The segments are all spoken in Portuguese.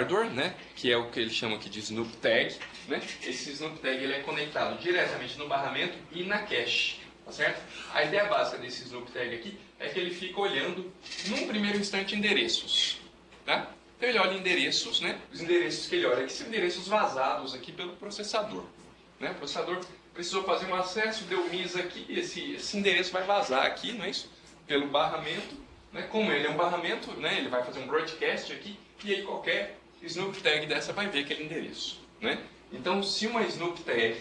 hardware, né, que é o que ele chama aqui de Snoop Tag, né? Esse Snoop Tag ele é conectado diretamente no barramento e na cache, tá certo? A ideia básica desse Snoop Tag aqui é que ele fica olhando, num primeiro instante, endereços, tá? Então ele olha endereços, né? Os endereços que ele olha aqui são endereços vazados aqui pelo processador, né? O processador precisou fazer um acesso, deu miss aqui, esse endereço vai vazar aqui, não é isso? Pelo barramento, né? Como ele é um barramento, né? Ele vai fazer um broadcast aqui, e aí qualquer Snoop Tag dessa vai ver aquele endereço, né? Então, se uma Snoop Tag,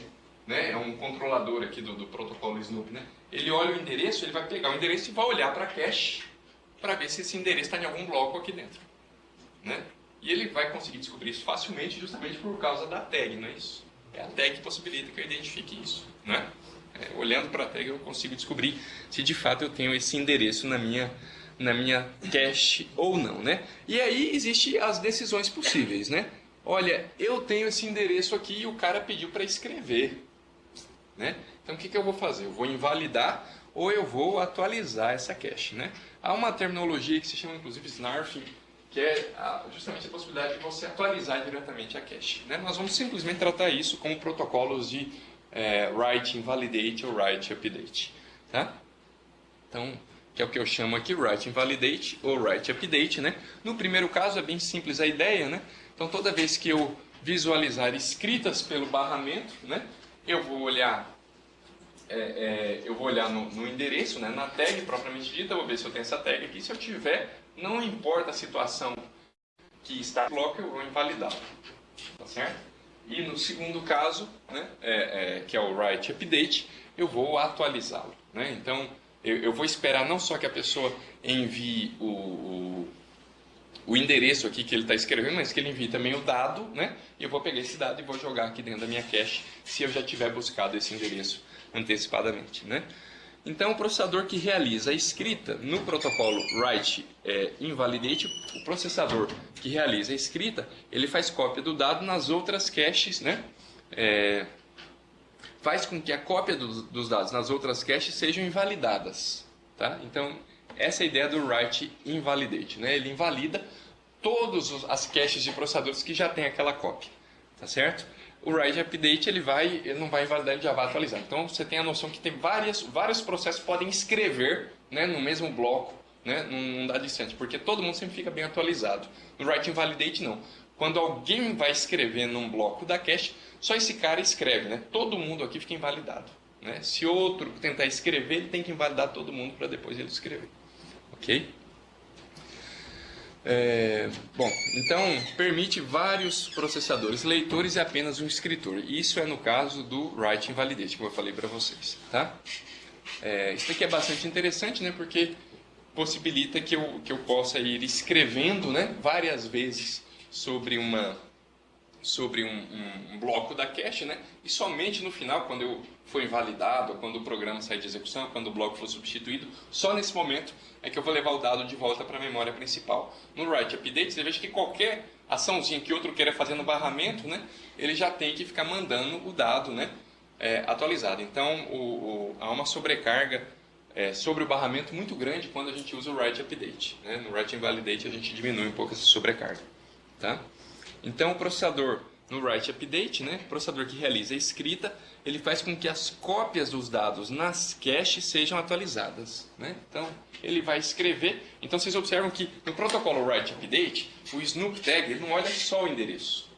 né, é um controlador aqui do protocolo Snoop, né? Ele olha o endereço, ele vai pegar o endereço e vai olhar para a cache para ver se esse endereço está em algum bloco aqui dentro, né? E ele vai conseguir descobrir isso facilmente, justamente por causa da tag, não é isso? É a tag que possibilita que eu identifique isso, né? Olhando para a tag eu consigo descobrir se de fato eu tenho esse endereço na minha cache ou não, né? E aí existem as decisões possíveis, né? Olha, eu tenho esse endereço aqui e o cara pediu para escrever, né? Então o que eu vou fazer? Eu vou invalidar ou eu vou atualizar essa cache, né? Há uma terminologia que se chama inclusive snarfing, que é justamente a possibilidade de você atualizar diretamente a cache, né? Nós vamos simplesmente tratar isso como protocolos de write invalidate ou write update, tá? Então, que é o que eu chamo aqui write invalidate ou write update, né? No primeiro caso é bem simples a ideia, né? Então toda vez que eu visualizar escritas pelo barramento, né? Eu vou olhar no endereço, né? Na tag propriamente dita, eu vou ver se eu tenho essa tag aqui. Se eu tiver, não importa a situação que está no bloco, eu vou invalidá-lo, tá certo? E no segundo caso, né? Que é o write update, eu vou atualizá-lo, né? Então eu vou esperar não só que a pessoa envie o endereço aqui que ele está escrevendo, mas que ele envie também o dado, né? E eu vou pegar esse dado e vou jogar aqui dentro da minha cache, se eu já tiver buscado esse endereço antecipadamente, né? Então, o processador que realiza a escrita no protocolo write invalidate, o processador que realiza a escrita, ele faz cópia do dado nas outras caches, né? Faz com que a cópia dos dados nas outras caches sejam invalidadas, tá? Então, essa é a ideia do write invalidate, né? Ele invalida todas as caches de processadores que já têm aquela cópia, tá certo? O write update ele não vai invalidar, ele já vai atualizar. Então você tem a noção que tem vários processos podem escrever, né, no mesmo bloco, né, num dado instante, porque todo mundo sempre fica bem atualizado. No write invalidate não. Quando alguém vai escrever num bloco da cache, só esse cara escreve, né? Todo mundo aqui fica invalidado, né? Se outro tentar escrever, ele tem que invalidar todo mundo para depois ele escrever. Ok? Bom, então permite vários processadores leitores e apenas um escritor. Isso é no caso do write invalidate, como eu falei para vocês, tá? Isso aqui é bastante interessante, né? Porque possibilita que eu possa ir escrevendo, né, várias vezes sobre um bloco da cache, né? E somente no final, quando eu for invalidado, quando o programa sair de execução, quando o bloco for substituído, só nesse momento é que eu vou levar o dado de volta para a memória principal. No write update, você veja que qualquer açãozinha que outro queira fazer no barramento, né, ele já tem que ficar mandando o dado, né, atualizado. Então, há uma sobrecarga sobre o barramento muito grande quando a gente usa o write update, né? No write invalidate a gente diminui um pouco essa sobrecarga, tá? Então, o processador no write update, né, o processador que realiza a escrita, ele faz com que as cópias dos dados nas caches sejam atualizadas, né? Então, ele vai escrever. Então, vocês observam que no protocolo write update, o Snoop Tag ele não olha só o endereço,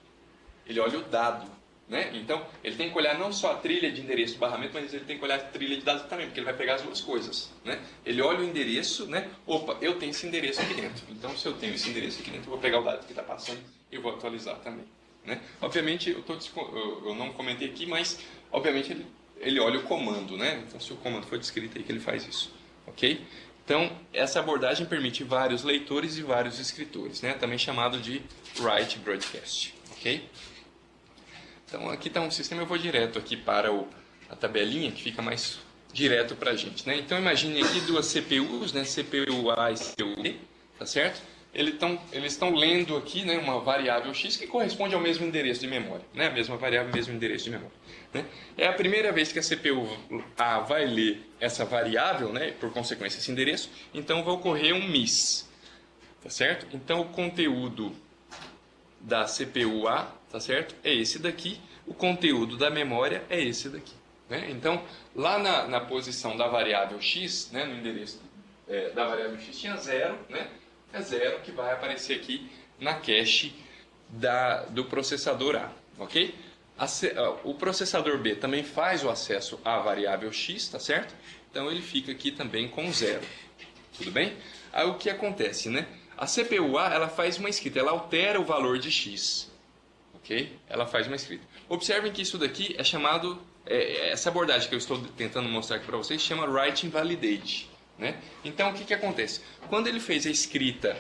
ele olha o dado, né? Então, ele tem que olhar não só a trilha de endereço do barramento, mas ele tem que olhar a trilha de dados também, porque ele vai pegar as duas coisas, né? Ele olha o endereço, né? Opa, eu tenho esse endereço aqui dentro. Então, se eu tenho esse endereço aqui dentro, eu vou pegar o dado que está passando e vou atualizar também, né? Obviamente, eu não comentei aqui, mas obviamente ele olha o comando, né? Então, se o comando for descrito aí que ele faz isso, ok? Então, essa abordagem permite vários leitores e vários escritores, né? Também chamado de write broadcast, ok? Então, aqui está um sistema, eu vou direto aqui para a tabelinha, que fica mais direto para a gente, né? Então, imagine aqui duas CPUs, né? CPU A e CPU B, tá certo? Eles estão lendo aqui, né, uma variável x que corresponde ao mesmo endereço de memória, né? A mesma variável, mesmo endereço de memória, né? É a primeira vez que a CPU A vai ler essa variável, né, por consequência esse endereço, então vai ocorrer um miss, tá certo? Então o conteúdo da CPU A, tá certo? É esse daqui. O conteúdo da memória é esse daqui. Né? Então, lá na posição da variável x, né, no endereço da variável x tinha 0, né? É 0 que vai aparecer aqui na cache do processador A, ok? O processador B também faz o acesso à variável x, tá certo? Então ele fica aqui também com 0, tudo bem? Aí o que acontece, né? A CPU A, ela faz uma escrita, ela altera o valor de x, ok? Ela faz uma escrita. Observem que isso daqui é chamado, essa abordagem que eu estou tentando mostrar aqui para vocês, chama Write Invalidate, né? Então o que acontece? Quando ele fez a escrita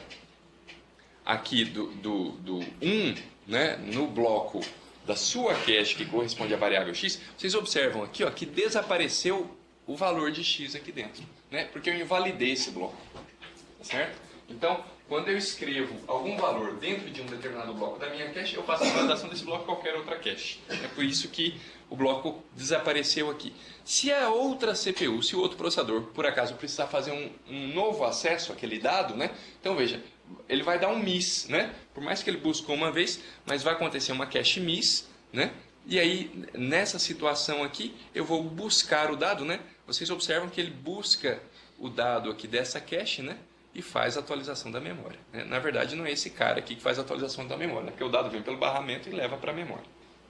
aqui do 1, né, no bloco da sua cache que corresponde à variável x, vocês observam aqui, ó, que desapareceu o valor de x aqui dentro, né? Porque eu invalidei esse bloco, tá certo? Então, quando eu escrevo algum valor dentro de um determinado bloco da minha cache, eu faço a validação desse bloco em qualquer outra cache. É por isso que o bloco desapareceu aqui. Se a outra CPU, se o outro processador, por acaso, precisar fazer um novo acesso àquele dado, né? Então, veja, ele vai dar um miss, né? Por mais que ele buscou uma vez, mas vai acontecer uma cache miss, né? E aí, nessa situação aqui, eu vou buscar o dado, né? Vocês observam que ele busca o dado aqui dessa cache, né? E faz a atualização da memória, né? Na verdade, não é esse cara aqui que faz a atualização da memória, né? Porque o dado vem pelo barramento e leva para a memória,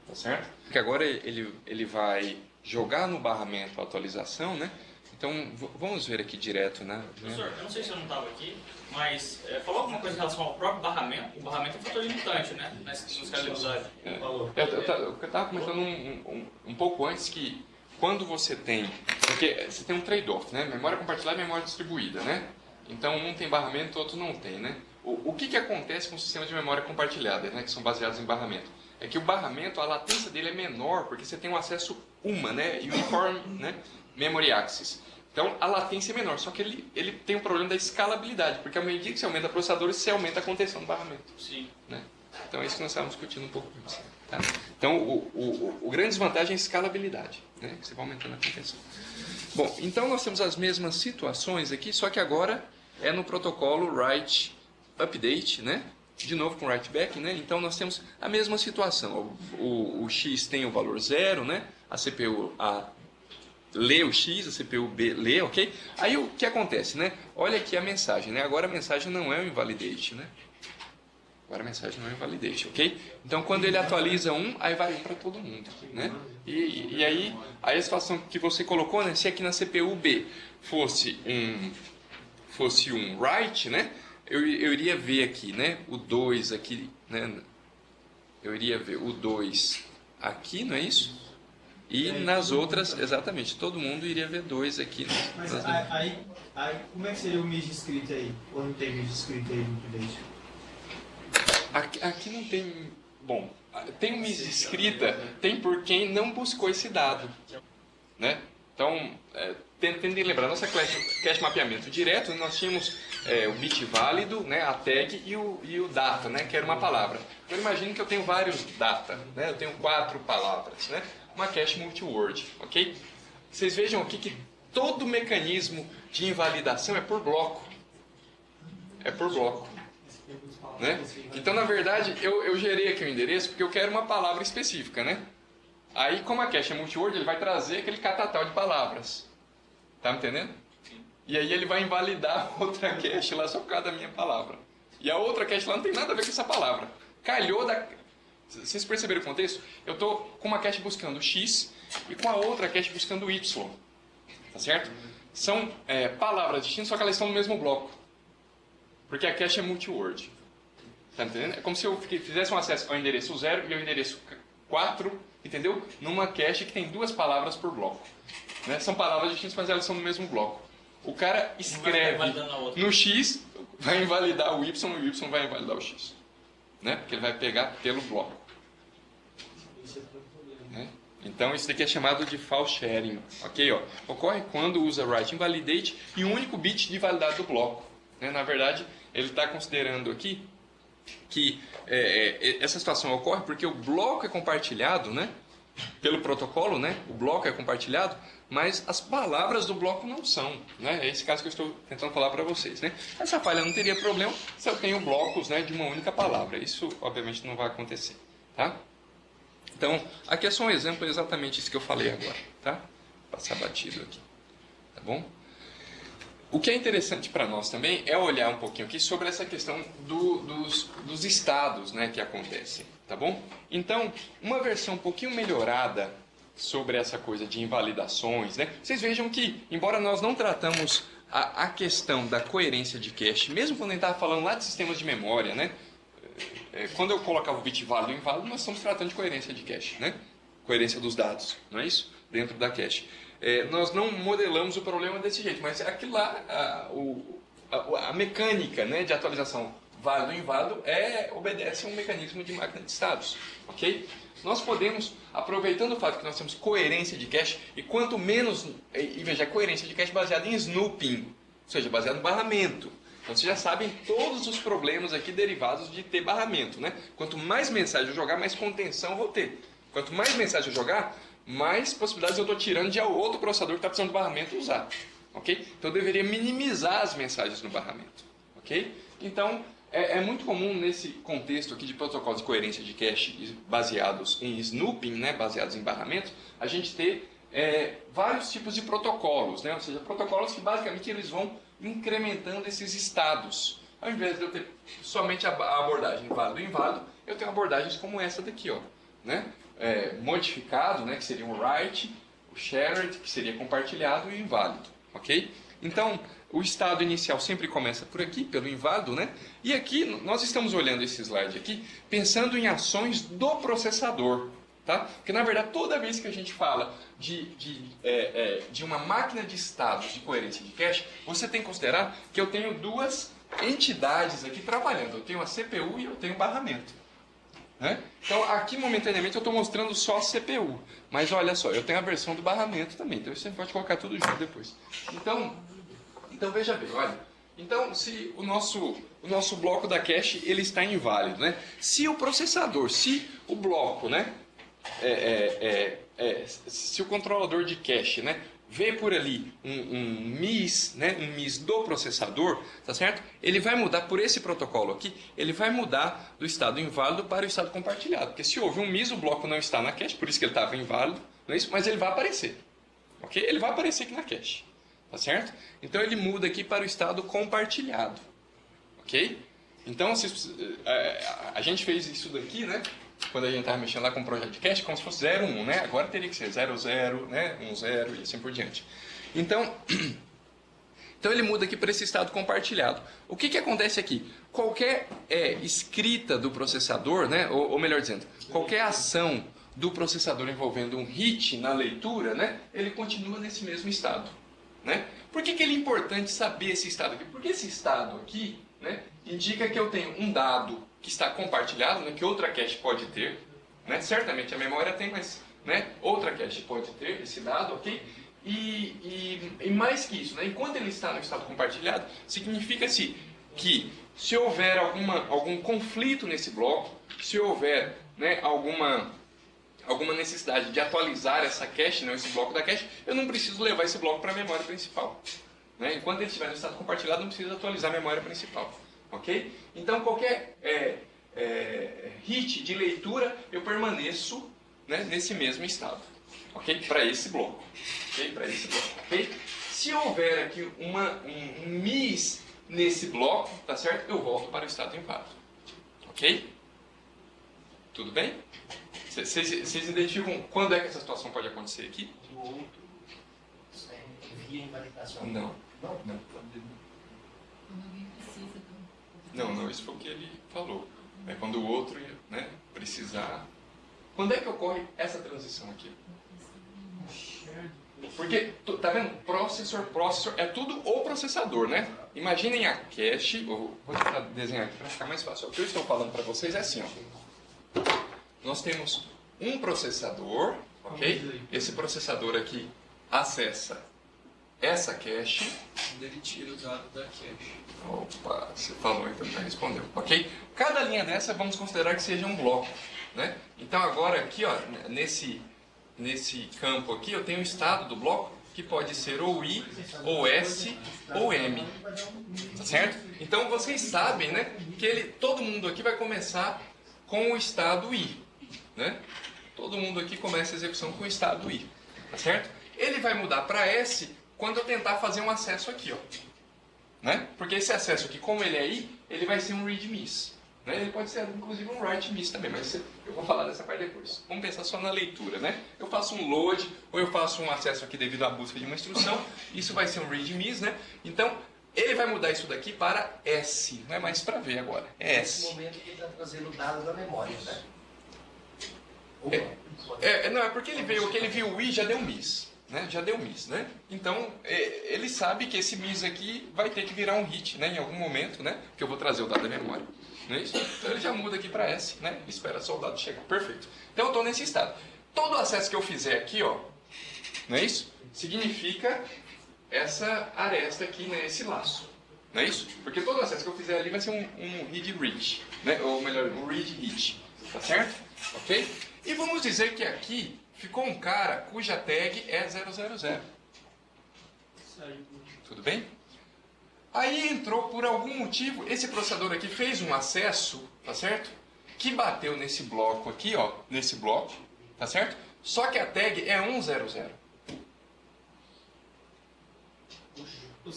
tá certo? Porque agora ele vai jogar no barramento a atualização, né? Então, vamos ver aqui direto, né? Professor, eu não sei se eu não estava aqui, mas falou alguma coisa em relação ao próprio barramento? O barramento é um fator limitante, né? Na escalabilidade. Eu estava comentando um pouco antes que quando você tem... Porque você tem um trade-off, né? Memória compartilhada e memória distribuída, né? Então, um tem barramento, o outro não tem, né? O que acontece com o sistema de memória compartilhada, né? Que são baseados em barramento? É que o barramento, a latência dele é menor, porque você tem um acesso né? Uniform, né? Memory Access. Então, a latência é menor, só que ele tem um problema da escalabilidade, porque à medida que você aumenta processadores, você aumenta a contenção do barramento. Sim. Né? Então, é isso que nós estávamos discutindo um pouco antes. Tá? Então, o grande desvantagem é a escalabilidade, né? Você vai aumentando a contenção. Bom, então nós temos as mesmas situações aqui, só que agora é no protocolo Write Update, né? De novo com Write Back, né? Então nós temos a mesma situação. O X tem o valor 0, né? A CPU A lê o X, a CPU B lê, ok? Aí o que acontece, né? Olha aqui a mensagem, né? Agora a mensagem não é o invalidate, né? Agora a mensagem não é invalidate, ok? Então quando ele atualiza aí vai para todo mundo, né? E aí a situação que você colocou, né? Se aqui na CPU B fosse um write, né? Eu iria ver aqui, né? O 2 aqui, né? Eu iria ver o 2 aqui, não é isso? E nas outras, exatamente, todo mundo iria ver 2 aqui. Mas aí, como é que seria o MIS de escrita aí? Ou não tem MIS de escrita aí no update? Aqui não tem... Bom, tem um MIS de escrita, tem por quem não buscou esse dado, né? Então, tentem lembrar, nossa cache mapeamento direto, nós tínhamos o bit válido, né, a tag e o data, né, que era uma palavra. Então, imagine que eu tenho vários data, né, eu tenho 4 palavras, né, uma cache multi-word, ok? Vocês vejam aqui que todo o mecanismo de invalidação é por bloco. É por bloco. Né? Então, na verdade, eu gerei aqui o endereço porque eu quero uma palavra específica, né? Aí, como a cache é multi-word, ele vai trazer aquele catatal de palavras. Tá me entendendo? E aí ele vai invalidar outra cache lá só por causa da minha palavra. E a outra cache lá não tem nada a ver com essa palavra. Calhou da... Vocês perceberam o contexto? Eu estou com uma cache buscando X e com a outra cache buscando Y. Tá certo? São palavras distintas, só que elas estão no mesmo bloco. Porque a cache é multi-word. Tá entendendo? É como se eu fizesse um acesso ao endereço 0 e ao endereço 4, entendeu? Numa cache que tem 2 palavras por bloco. Né? São palavras distintas, mas elas são no mesmo bloco. O cara escreve no X, vai invalidar o Y e o Y vai invalidar o X. Né? Porque ele vai pegar pelo bloco. Né? Então isso daqui é chamado de false sharing. Ok? Ó. Ocorre quando usa write invalidate e o único bit de validade do bloco. Né? Na verdade, ele está considerando aqui que essa situação ocorre porque o bloco é compartilhado, né? pelo protocolo, né? O bloco é compartilhado, mas as palavras do bloco não são, né? É esse caso que eu estou tentando falar para vocês, né? Essa falha não teria problema se eu tenho blocos, né, de uma única palavra. Isso, obviamente, não vai acontecer, tá? Então, aqui é só um exemplo exatamente isso que eu falei agora, tá? Vou passar batido aqui, tá bom? O que é interessante para nós também é olhar um pouquinho aqui sobre essa questão dos estados, né, que acontecem, tá bom? Então, uma versão um pouquinho melhorada sobre essa coisa de invalidações, né? Vocês vejam que, embora nós não tratamos a questão da coerência de cache, mesmo quando a gente estava falando lá de sistemas de memória, né? Quando eu colocava o bit válido e inválido, nós estamos tratando de coerência de cache, né? Coerência dos dados, não é isso? Dentro da cache. Nós não modelamos o problema desse jeito, mas aquilo lá, a mecânica, né, de atualização válido e inválido obedece a um mecanismo de máquina de estados, ok? Nós podemos, aproveitando o fato que nós temos coerência de cache, e quanto menos, e veja, coerência de cache baseada em snooping, ou seja, baseada no barramento. Então vocês já sabem todos os problemas aqui derivados de ter barramento, né? Quanto mais mensagem eu jogar, mais contenção eu vou ter. Quanto mais mensagem eu jogar, mais possibilidades eu estou tirando de outro processador que está precisando de barramento usar. Ok? Então eu deveria minimizar as mensagens no barramento. Ok? Então é muito comum nesse contexto aqui de protocolos de coerência de cache baseados em snooping, né, baseados em barramento, a gente ter vários tipos de protocolos, né? Ou seja, protocolos que basicamente eles vão incrementando esses estados. Ao invés de eu ter somente a abordagem válido e inválido, eu tenho abordagens como essa daqui, ó, né? Modificado, né, que seria o write, o shared, que seria compartilhado, e o inválido, ok? Então, o estado inicial sempre começa por aqui, pelo inválido, né? E aqui, nós estamos olhando esse slide aqui, pensando em ações do processador, tá? Porque, na verdade, toda vez que a gente fala de uma máquina de estados de coerência de cache, você tem que considerar que eu tenho duas entidades aqui trabalhando. Eu tenho a CPU e eu tenho o barramento. Né? Então, aqui momentaneamente eu estou mostrando só a CPU, mas olha só, eu tenho a versão do barramento também, então você pode colocar tudo junto depois. Então veja bem, olha, então se o nosso bloco da cache ele está inválido, né? Se o processador, se o bloco, né, se o controlador de cache, né, vê por ali um miss, né, um miss do processador, tá certo? Ele vai mudar por esse protocolo aqui, ele vai mudar do estado inválido para o estado compartilhado. Porque se houve um miss, o bloco não está na cache, por isso que ele estava inválido, não é isso? Mas ele vai aparecer, ok? Ele vai aparecer aqui na cache, tá certo? Então ele muda aqui para o estado compartilhado, ok? Então a gente fez isso daqui, né? Quando a gente estava mexendo lá com o projeto de cache, como se fosse 0, 1, né? Agora teria que ser 0, 0, né? 1, 0 e assim por diante. Então ele muda aqui para esse estado compartilhado. O que acontece aqui? Qualquer escrita do processador, né? Ou melhor dizendo, qualquer ação do processador envolvendo um hit na leitura, né? Ele continua nesse mesmo estado, né? Por que ele é importante saber esse estado aqui? Porque esse estado aqui, né, indica que eu tenho um dado que está compartilhado, né, que outra cache pode ter, né? Certamente a memória tem, mas, né, outra cache pode ter esse dado, ok? E mais que isso, né, enquanto ele está no estado compartilhado, significa-se que se houver algum conflito nesse bloco, se houver, né, alguma necessidade de atualizar essa cache, né, esse bloco da cache, eu não preciso levar esse bloco para a memória principal. Né? Enquanto ele estiver no estado compartilhado, não precisa atualizar a memória principal. Ok? Então, qualquer hit de leitura, eu permaneço, né, nesse mesmo estado. Ok? Para esse bloco. Ok? Para esse bloco. Ok? Se houver aqui um miss nesse bloco, tá certo? Eu volto para o estado inválido. Ok? Tudo bem? Vocês identificam quando é que essa situação pode acontecer aqui? O outro via invalidação. Não. Não? Não. Quando alguém precisa. Não, isso foi o que ele falou. É quando o outro, né, precisar. Quando é que ocorre essa transição aqui? Porque, tá vendo? Processor é tudo o processador, né? Imaginem a cache, vou tentar desenhar aqui para ficar mais fácil. O que eu estou falando para vocês é assim, ó. Nós temos um processador, ok? Esse processador aqui acessa essa cache. Ele tira o dado da cache. Opa, você falou, então já respondeu, ok? Cada linha dessa vamos considerar que seja um bloco, né? Então agora aqui, ó, nesse nesse campo aqui, eu tenho o estado do bloco, que pode ser ou I, ou S, ou M. Tá certo? Então vocês sabem, né, que todo mundo aqui vai começar com o estado I. Né? Todo mundo aqui começa a execução com o estado I. Tá certo? Ele vai mudar para S quando eu tentar fazer um acesso aqui. Ó. Né? Porque esse acesso aqui, como ele é I, ele vai ser um read miss. Né? Ele pode ser inclusive um write miss também, mas eu vou falar dessa parte depois. Vamos pensar só na leitura, né? Eu faço um load, ou eu faço um acesso aqui devido à busca de uma instrução, isso vai ser um read miss, né? Então, ele vai mudar isso daqui para S, não é mais para V agora, é S. Nesse momento que ele está trazendo o dado da memória, né? Não, é porque ele viu o I já deu miss. Né? Já deu miss, né? Então, ele sabe que esse miss aqui vai ter que virar um hit, né? Em algum momento, né? Que eu vou trazer o dado da memória. Não é isso? Então ele já muda aqui para S, né? Espera só o dado chegar. Perfeito. Então eu estou nesse estado. Todo acesso que eu fizer aqui, ó, não é isso? Significa essa aresta aqui, né? Esse laço. Não é isso? Porque todo acesso que eu fizer ali vai ser um read reach, né? Ou melhor, um read hit. Tá certo? Ok? E vamos dizer que aqui ficou um cara cuja tag é 000. Tudo bem? Aí entrou, por algum motivo, esse processador aqui fez um acesso, tá certo? Que bateu nesse bloco aqui, ó, nesse bloco, tá certo? Só que a tag é 100. Ou seja,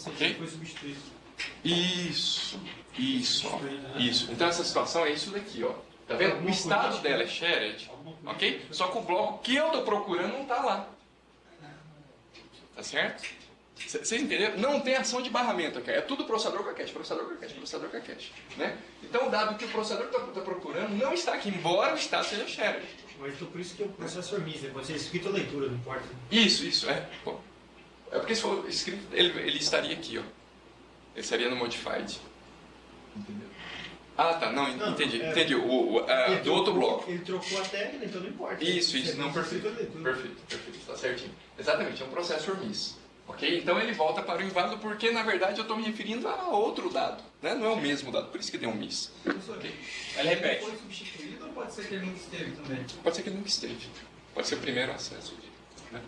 Ok? foi substituído. Isso, ó, isso. Então essa situação é isso daqui, ó. Tá vendo? O estado dela é shared, ok? Só que o bloco que eu tô procurando não tá lá. Tá certo? Vocês entenderam? Não tem ação de barramento aqui. É tudo processador com a cache, processador com a cache, processador com a cache. Né? Então o dado que o processador está procurando não está aqui, embora o estado seja shared. Mas então por isso que é o processor MIS, pode ser escrito ou leitura, não importa. Isso, é. Bom, é porque se for escrito, ele estaria aqui, ó. Ele estaria no modified. Entendeu? Ah, tá, não, entendi. Entendi. Do outro bloco. Ele trocou a tag, então não importa. Isso, não, perfeito. Perfeito, está certinho. Exatamente, é um processor MIS. Ok? Então ele volta para o inválido porque, na verdade, eu estou me referindo a outro dado. Né? Não é o mesmo dado, por isso que deu um miss. Okay? Ele repete. Foi substituído ou pode ser que ele não esteve também? Pode ser que ele nunca esteve. Pode ser o primeiro acesso. Né?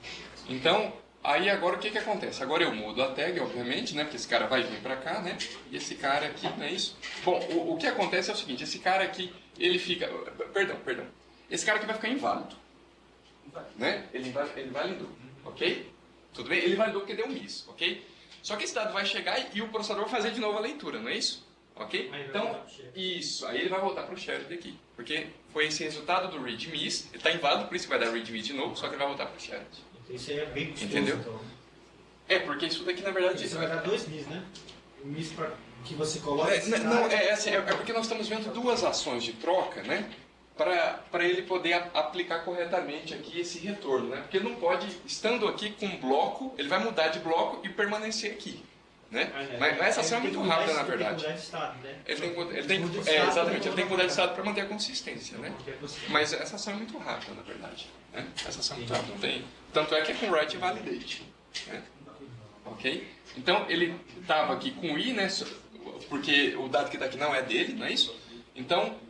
Então, aí agora o que acontece? Agora eu mudo a tag, obviamente, né? Porque esse cara vai vir para cá, né? E esse cara aqui, não é isso? Bom, o que acontece é o seguinte, esse cara aqui, ele fica... Perdão. Esse cara aqui vai ficar inválido. Né? Ele invalidou, ok? Tudo bem? Ele validou porque deu um miss, ok? Só que esse dado vai chegar e o processador vai fazer de novo a leitura, não é isso? Ok? Então, isso. Aí ele vai voltar para o shared aqui. Porque foi esse resultado do read miss. Ele está inválido, por isso que vai dar read miss de novo, só que ele vai voltar para o shared. Então isso aí é bem custoso. Entendeu? Então. É, porque isso daqui na verdade... Você vai dar dois MIS, né? O MIS que você coloca... É porque nós estamos vendo duas ações de troca, né? Para ele poder aplicar corretamente aqui esse retorno, né? Porque ele não pode, estando aqui com um bloco, ele vai mudar de bloco e permanecer aqui, né? Mas essa ação é muito rápida, na verdade. Ele tem que mudar de estado para manter a consistência, né? Mas essa ação é muito rápida, na verdade. Né? Essa ação é muito rápida, não tem. Tanto é que é com write e validate. Né? Ok? Então ele estava aqui com I, né? Porque o dado que está aqui não é dele, não é isso? Então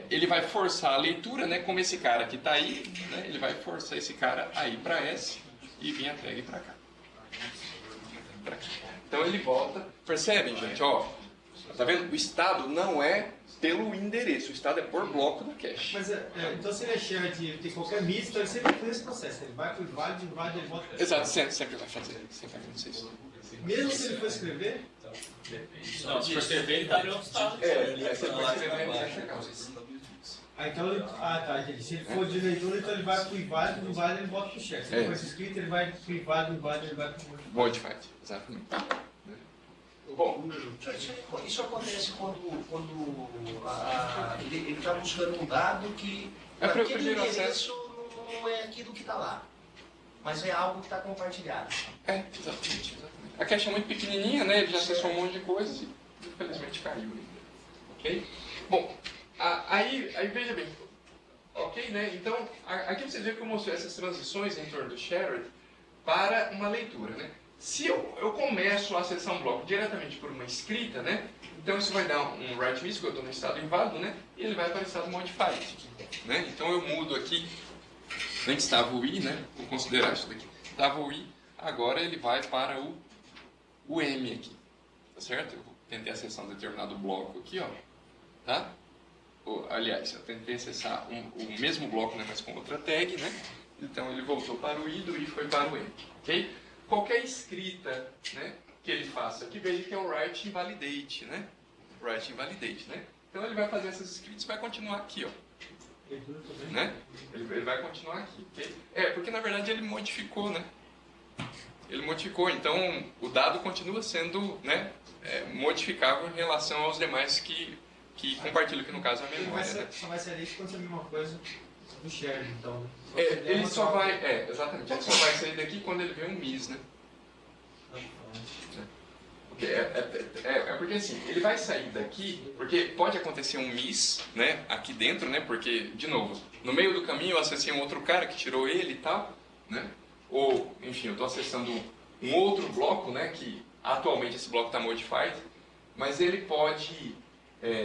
ele vai forçar a leitura, né? Como esse cara que está aí, né? Ele vai forçar esse cara a ir para S e vir a tag para cá. Então ele volta. Percebem, gente? Ó, tá vendo? O estado não é pelo endereço, o estado é por bloco da cache. Mas então se ele é shared, tem qualquer MIS, então ele sempre faz esse processo. Ele vai para o inválido, ele volta para... Exato, sempre vai fazer. Sempre vai acontecer isso. Mesmo se ele for escrever? Não, se for escrever, ele está em outro estado. Se ele for escrever, ele vai chegar. Tá, entendi. Se ele for de leitura, então ele vai para o inválido, no inválido ele volta para o shared. Se ele for escrito, ele vai para o inválido, ele vai para o... Modified, exatamente. Bom, isso acontece quando ele está buscando um dado que aquele endereço não é aquilo que está lá, mas é algo que está compartilhado. Exatamente. A cache é muito pequenininha, né? Ele já acessou um monte de coisas e infelizmente caiu. Ok? Bom, aí veja bem. Ok, né? Então, aqui vocês veem que eu mostrei essas transições em torno do shared para uma leitura, né? Se eu começo a acessar um bloco diretamente por uma escrita, né? Então isso vai dar um write miss, que eu estou no estado inválido, né? E ele vai para o estado modified, né? Então eu mudo aqui Antes estava o I, né? Vou considerar isso daqui. Estava o I, agora ele vai para o M aqui. Tá certo? Eu tentei acessar um determinado bloco aqui, ó. Tá? Aliás, eu tentei acessar o mesmo bloco, né, mas com outra tag, né? Então ele voltou para o I, do I foi para o M. Ok? Qualquer escrita, né, que ele faça aqui, veja que é o write invalidate, né? Write invalidate, né? Então ele vai fazer essas escritas e vai continuar aqui, ó. Né? Ele vai continuar aqui, ok? Porque na verdade ele modificou, né? Ele modificou, então o dado continua sendo, né, modificável em relação aos demais que compartilham, que no caso é a memória. Né? Só vai sair isso quando você a mesma coisa do share, então. Né? Ele só vai, exatamente, ele só vai sair daqui quando ele vê um miss, né? Porque assim, ele vai sair daqui, porque pode acontecer um miss, né, aqui dentro, né, porque, de novo, no meio do caminho eu acessei um outro cara que tirou ele e tal, né, ou, enfim, eu estou acessando um outro bloco, né, que atualmente esse bloco está modified, mas ele pode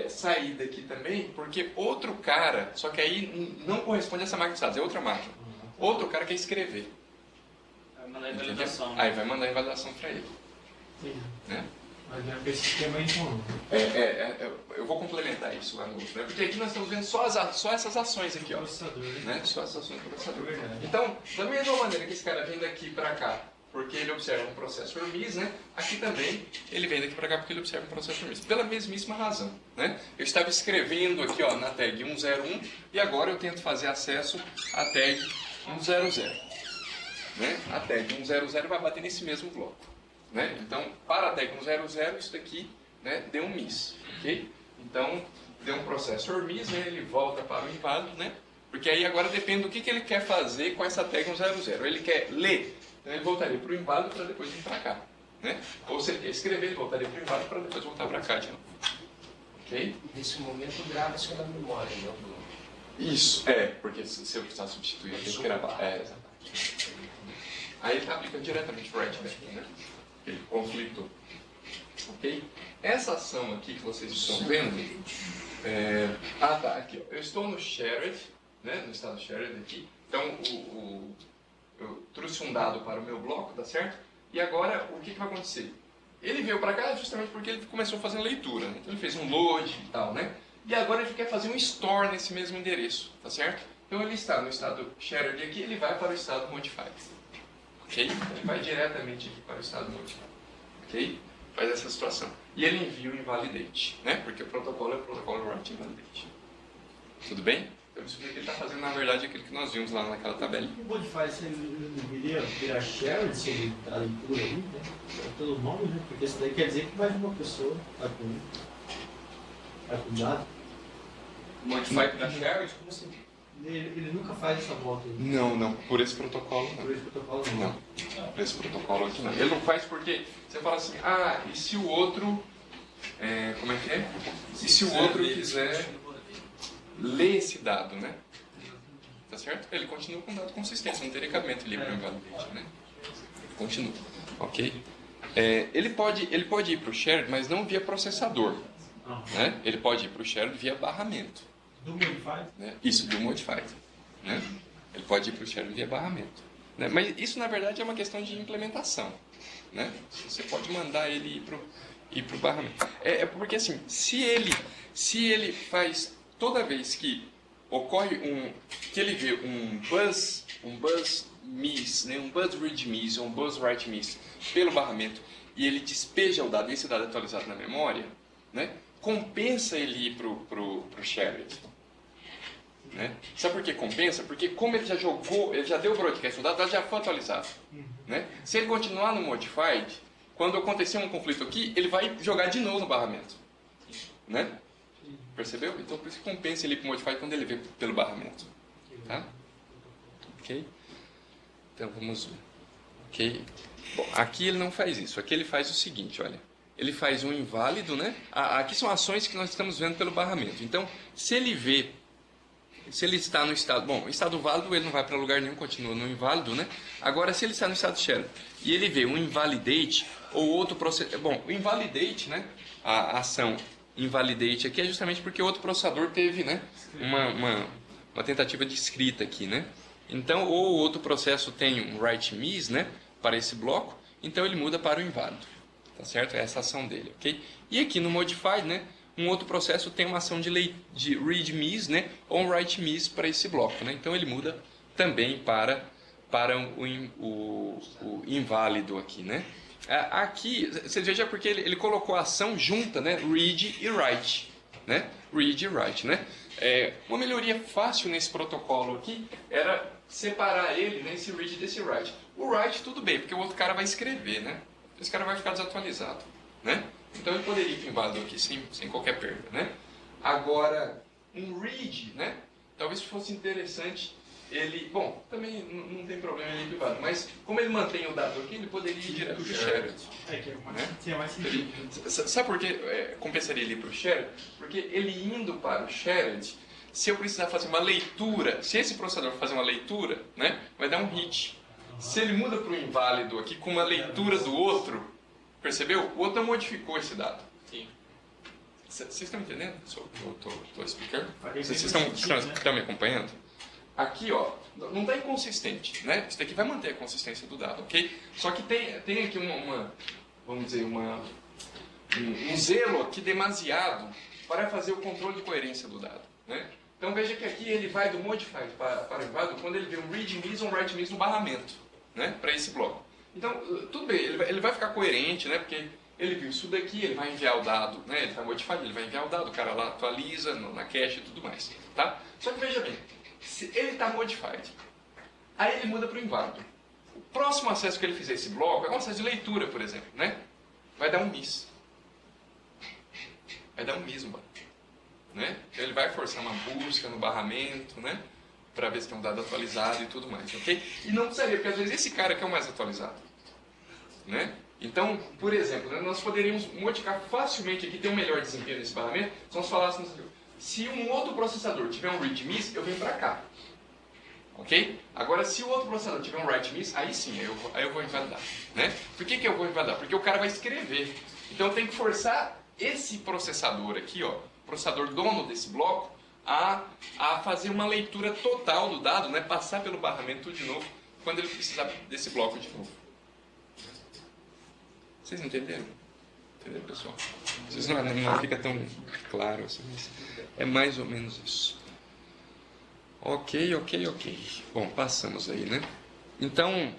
sair daqui também, porque outro cara, só que aí não corresponde a essa máquina de dados, é outra máquina, outro cara quer escrever. Vai mandar invalidação. Aí vai mandar invalidação para ele. Né? Mas é esse esquema aí então. Eu vou complementar isso lá no outro, né? Porque aqui nós estamos vendo só essas ações aqui, ó. Né? Só essas ações do processador. Então, da mesma maneira que esse cara vem daqui para cá, porque ele observa um processor MIS, né? Aqui também ele vem daqui para cá porque ele observa um processor MIS. Pela mesmíssima razão, né? Eu estava escrevendo aqui, ó, na tag 101 e agora eu tento fazer acesso à tag 100, né? A tag 100 vai bater nesse mesmo bloco. Né? Então, para a tag 100, isso daqui, né, deu um miss, ok? Então, deu um processor miss, né, ele volta para o inválido, né? Porque aí agora depende do que ele quer fazer com essa tag 100. Ele quer ler, então ele voltaria para o inválido para depois vir para cá, né? Ou se ele quer escrever, ele voltaria para o inválido para depois voltar para cá de novo. Ok? Nesse momento, grava-se na memória, não? Isso, porque se eu precisar substituir, eu tenho que gravar. Exatamente. Aí ele está aplicando diretamente o write back, né? Aquele conflito. Ok? Essa ação aqui que vocês estão vendo. Tá, aqui. Ó. Eu estou no shared, né? No estado shared aqui. Então, eu trouxe um dado para o meu bloco, tá certo? E agora, o que vai acontecer? Ele veio para cá justamente porque ele começou a fazer leitura. Né? Então, ele fez um load e tal, né? E agora ele quer fazer um store nesse mesmo endereço, tá certo? Então, ele está no estado shared aqui, ele vai para o estado modified. Ok? Ele vai diretamente aqui para o estado modified. Ok? Faz essa situação. E ele envia o invalidate, né? Porque o protocolo é o protocolo write invalidate. Tudo bem? Então isso que ele está fazendo, na verdade, é aquilo que nós vimos lá naquela tabela. O modify, se ele não viria virar shared, se ele está leitura aí, né? Pelo nome, né? Porque isso daí quer dizer que mais de uma pessoa está com dado. Modify para shared? Como assim? Ele nunca faz essa volta aí. Não. Por esse protocolo não. Por esse protocolo Não. Por esse protocolo aqui não. Ele não faz porque você fala assim, e se o outro... como é que é? E se o outro quiser ler esse dado, né? Tá certo? Ele continua com dado consistente, não teria cabimento ali para o invalidate, né? Continua. Ok? Ele pode ir para o shared, mas não via processador. Né? Ele pode ir para o shared via barramento. Do Modify? Né? Isso, do Modify. Né? Ele pode ir para o shared via barramento. Né? Mas isso, na verdade, é uma questão de implementação. Né? Você pode mandar ele ir para o barramento. Porque, assim, se ele faz toda vez que ocorre que ele vê um buzz miss, né? Um buzz read miss ou um buzz write miss pelo barramento e ele despeja o dado e esse dado é atualizado na memória, né? Compensa ele ir para o shared. Né? Sabe por que compensa? Porque como ele já jogou, ele já deu o broadcast, o dado já foi atualizado. Né? Se ele continuar no modified, quando acontecer um conflito aqui, ele vai jogar de novo no barramento. Né? Percebeu? Então por isso que compensa ele ir para o modified quando ele vê pelo barramento. Tá? Ok? Então vamos ver. Ok? Bom, aqui ele não faz isso. Aqui ele faz o seguinte, olha. Ele faz um inválido, né? Aqui são ações que nós estamos vendo pelo barramento. Então, se ele está no estado... Bom, estado válido, ele não vai para lugar nenhum, continua no inválido, né? Agora, se ele está no estado shared e ele vê um invalidate ou outro processo... Bom, o invalidate, né? A ação invalidate aqui é justamente porque outro processador teve, né? Uma tentativa de escrita aqui, né? Então, ou outro processo tem um write miss, né, para esse bloco, então ele muda para o inválido. Tá certo? Essa ação dele, ok? E aqui no modified, né, um outro processo tem uma ação de read miss, né, ou um write miss para esse bloco, né? Então ele muda também para o inválido aqui, né? Aqui, você veja porque ele colocou a ação junta, né? Read e write, né? Read e write, né? Uma melhoria fácil nesse protocolo aqui era separar ele, né, esse read desse write. O write tudo bem, porque o outro cara vai escrever, né? Esse cara vai ficar desatualizado, né? Então ele poderia ir para o inválido aqui sem qualquer perda, né? Agora, um read, né? Talvez fosse interessante ele... Bom, também não tem problema ele ir para o inválido, mas como ele mantém o dado aqui, ele poderia ir direto para o shared. Tinha mais sentido. Sabe por que compensaria ele ir para o shared? Porque ele indo para o shared, se eu precisar fazer uma leitura, se esse processador fazer uma leitura, né, vai dar um hit. Se ele muda para o inválido aqui com uma leitura do outro, percebeu? O outro não modificou esse dado. Sim. Vocês estão entendendo? Estou explicando? Vocês estão me acompanhando? Aqui, ó, não está inconsistente, né? Isso daqui vai manter a consistência do dado, ok? Só que tem aqui vamos dizer, um zelo aqui demasiado para fazer o controle de coerência do dado, né? Então veja que aqui ele vai do modified para o inválido quando ele vê um read miss ou um write miss no barramento, né? Para esse bloco. Então, tudo bem, ele vai ficar coerente, né? Porque ele viu isso daqui, ele vai enviar o dado, né? Ele está modified, ele vai enviar o dado, o cara lá atualiza na cache e tudo mais, tá? Só que veja bem, se ele está modified, aí ele muda para o inválido. O próximo acesso que ele fizer esse bloco é um acesso de leitura, por exemplo, né? Vai dar um miss. Vai dar um miss no banco. Né? Então ele vai forçar uma busca no barramento, né? Para ver se tem um dado atualizado e tudo mais, ok? E não precisaria, porque às vezes esse cara que é o mais atualizado, né? Então, por exemplo, né, nós poderíamos modificar facilmente aqui, ter um melhor desempenho nesse barramento, se nós falássemos, se um outro processador tiver um read miss, eu venho para cá, ok? Agora, se o outro processador tiver um write miss, aí sim, aí eu vou invalidar, né? Por que eu vou invalidar? Porque o cara vai escrever, então eu tenho que forçar esse processador aqui, ó, processador dono desse bloco, a fazer uma leitura total do dado, né? Passar pelo barramento de novo, quando ele precisar desse bloco de novo. Vocês entenderam? Entenderam, pessoal? Vocês não fica tão claro assim, mas é mais ou menos isso. Ok. Bom, passamos aí, né? Então,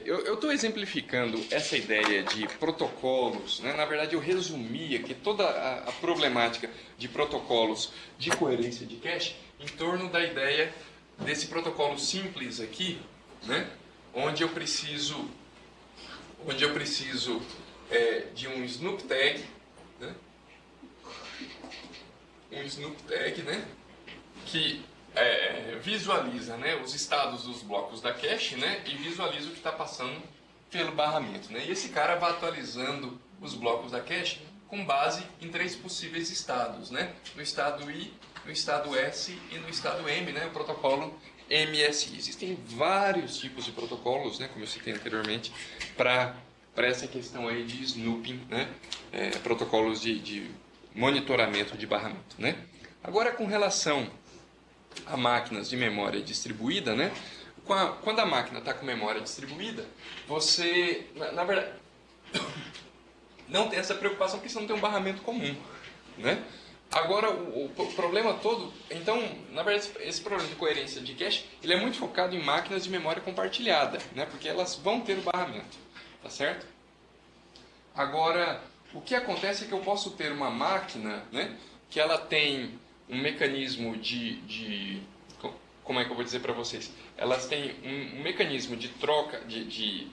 eu estou exemplificando essa ideia de protocolos, né? Na verdade, eu resumi aqui toda a problemática de protocolos de coerência de cache em torno da ideia desse protocolo simples aqui, né? Onde eu preciso de um snoop tag, né? Um snoop tag, né? Que visualiza, né, os estados dos blocos da cache, né, e visualiza o que está passando pelo barramento, né? E esse cara vai atualizando os blocos da cache com base em 3 possíveis estados, né? No estado I, no estado S e no estado M, né? O protocolo MSI. Existem vários tipos de protocolos, né, como eu citei anteriormente, para essa questão aí de snooping, né? Protocolos de monitoramento de barramento, né? Agora, com relação a máquinas de memória distribuída, né? Quando a máquina está com memória distribuída, você, na verdade, não tem essa preocupação porque você não tem um barramento comum, né? Agora, o problema todo, então, na verdade, esse problema de coerência de cache, ele é muito focado em máquinas de memória compartilhada, né? Porque elas vão ter o barramento, tá certo? Agora, o que acontece é que eu posso ter uma máquina, né, que ela tem um mecanismo como é que eu vou dizer para vocês? Elas têm um mecanismo de troca de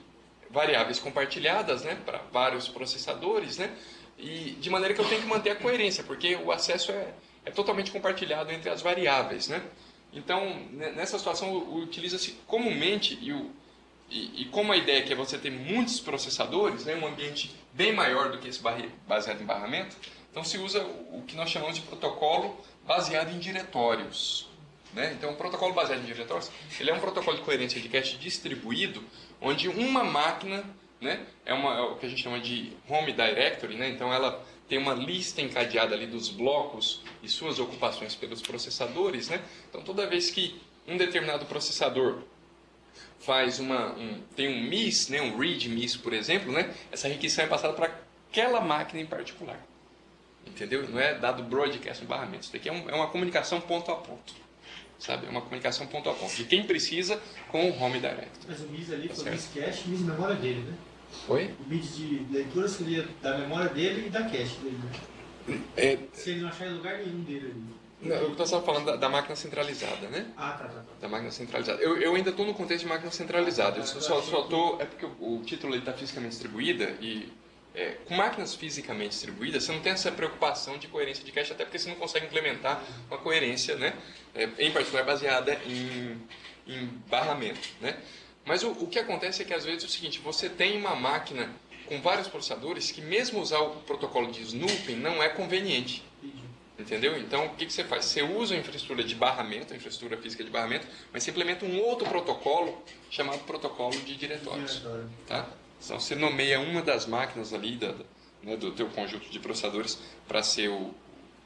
variáveis compartilhadas, né, para vários processadores, né, e de maneira que eu tenho que manter a coerência, porque o acesso é totalmente compartilhado entre as variáveis, né. Então, nessa situação, utiliza-se comumente, e como a ideia é que você tem muitos processadores, né, um ambiente bem maior do que esse baseado em barramento, então se usa o que nós chamamos de protocolo baseado em diretórios, né? Então, o protocolo baseado em diretórios, ele é um protocolo de coerência de cache distribuído, onde uma máquina, né, é o que a gente chama de home directory, né? Então ela tem uma lista encadeada ali dos blocos e suas ocupações pelos processadores, né? Então toda vez que um determinado processador faz tem um miss, né, um read miss, por exemplo, né, essa requisição é passada para aquela máquina em particular. Entendeu? Não é dado broadcast no barramento. Isso daqui é uma comunicação ponto a ponto. Sabe? É uma comunicação ponto a ponto. De quem precisa com o Home Direct. Mas o MIS ali Tá foi o certo. MIS cache e o MIS memória dele, né? Oi? O MIS de leitura seria da memória dele e da cache dele, né? Se ele não achar em lugar nenhum dele ali. Não, eu estava falando da máquina centralizada, né? Ah, tá. Da máquina centralizada. Eu ainda estou no contexto de máquina centralizada. Eu só estou... É porque o título está fisicamente distribuída e... com máquinas fisicamente distribuídas, você não tem essa preocupação de coerência de cache, até porque você não consegue implementar uma coerência, né? Em particular baseada em barramento, né? Mas o que acontece é que às vezes é o seguinte, você tem uma máquina com vários processadores que mesmo usar o protocolo de snooping não é conveniente. Entendeu? Então, o que você faz? Você usa a infraestrutura de barramento, a infraestrutura física de barramento, mas você implementa um outro protocolo chamado protocolo de diretórios. Tá? Então, você nomeia uma das máquinas ali do teu conjunto de processadores para ser o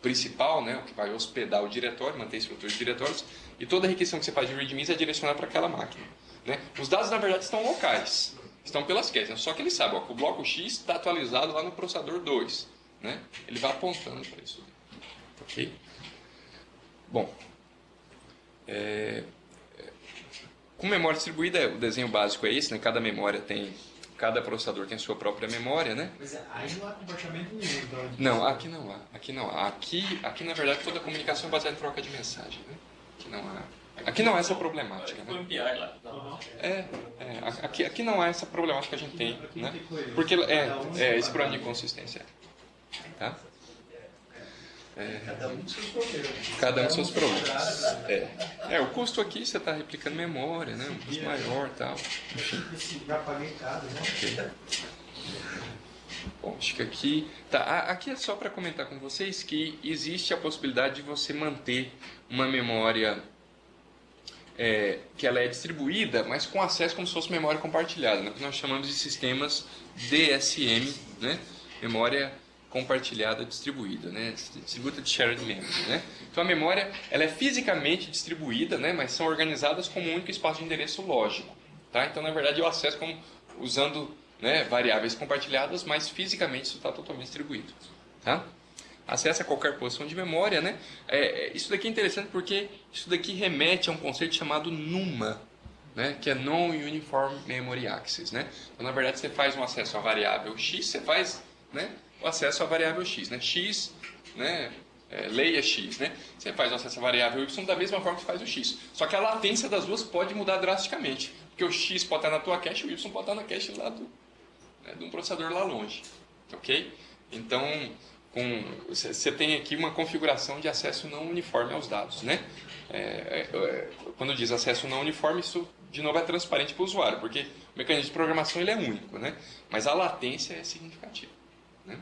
principal, né, o que vai hospedar o diretório, manter a estrutura de diretórios, e toda a requisição que você faz de readme é direcionada para aquela máquina. Né? Os dados, na verdade, estão locais, estão pelas caches, só que ele sabe que o bloco X está atualizado lá no processador 2. Né? Ele vai apontando para isso. Ok? Bom, com memória distribuída, o desenho básico é esse, né? Cada processador tem a sua própria memória, né? Mas aí não há compartilhamento nenhum, então. Não, aqui não há. Aqui na verdade, toda a comunicação é baseada em troca de mensagem, né? Aqui não há essa problemática, Foi né? um PI lá. Aqui não há essa problemática que a gente tem, né? Porque esse problema de inconsistência. Tá? Cada um com seus problemas. Cada um com seus problemas. O custo aqui você está replicando memória, né? Um custo maior e tal. Enfim. Já paguei caro, né? Ok. Bom, acho que aqui... Tá, aqui é só para comentar com vocês que existe a possibilidade de você manter uma memória que ela é distribuída, mas com acesso como se fosse memória compartilhada, né? Que nós chamamos de sistemas DSM, né? Memória compartilhada distribuída, né? Distributed Shared Memory, né? Então a memória ela é fisicamente distribuída, né? Mas são organizadas como um único espaço de endereço lógico, tá? Então na verdade eu acesso usando, né, variáveis compartilhadas, mas fisicamente isso está totalmente distribuído, tá? Acesso a qualquer posição de memória, né? Isso daqui é interessante porque isso daqui remete a um conceito chamado NUMA, né? Que é Non-Uniform Memory Access, né? Então na verdade você faz um acesso à variável X, você faz, né, o acesso à variável X, né? X, né? Leia X, né? Você faz o acesso à variável Y da mesma forma que faz o X. Só que a latência das duas pode mudar drasticamente. Porque o X pode estar na tua cache e o Y pode estar na cache lá de um processador lá longe. Ok? Então, você tem aqui uma configuração de acesso não uniforme aos dados, né? Quando diz acesso não uniforme, isso de novo é transparente para o usuário, porque o mecanismo de programação ele é único, né? Mas a latência é significativa, né?